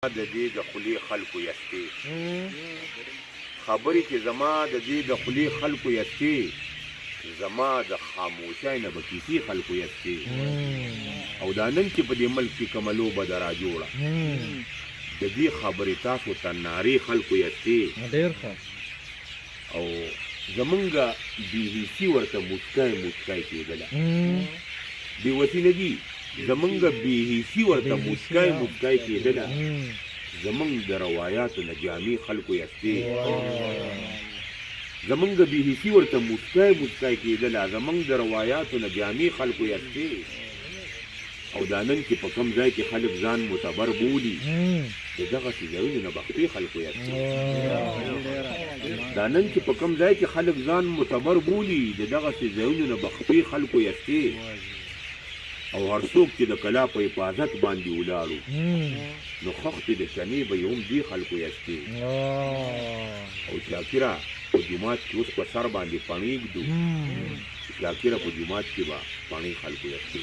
د دې د خولې خلکو یستې خبرې چې زما د دې د خولې خلکو یستې زما د خاموشۍ نه به کیسې خلکو یستې او دا نن چې په دې ملک کې کومه لوبه ده را جوړه د دې خبرې تاسو ته نارې خلکو یستې ډېر ښه او زمونږ بېحسي ورته موسکای کېدله بېوسي نه دي زمونږ بېحسي ورته موسکای کېدله زمونږ د روایاتو نه جامې خلکو یستې زمونږ بېحسي ورته موسکای کېدله زمونږ د روایاتو نه جامې خلکو یستې او دا نن چې په کوم ځای کې خلک ځان معتبر بولي د دغسې ځایونو نه بخپې خلکو یستې دا نن چې په کوم ځای کې خلک ځان معتبر بولي د دغسې ځایونو نه بخپې خلکو یستې او هر څوک چې د کلا په حفاظت باندې ولاړو نو خښتې د چنې به یې هم دې خلکو یستې او شاکره په جومات کې اوس په سر باندې پڼې ږدو شاکره په جومات کې به پڼې خلکو یستې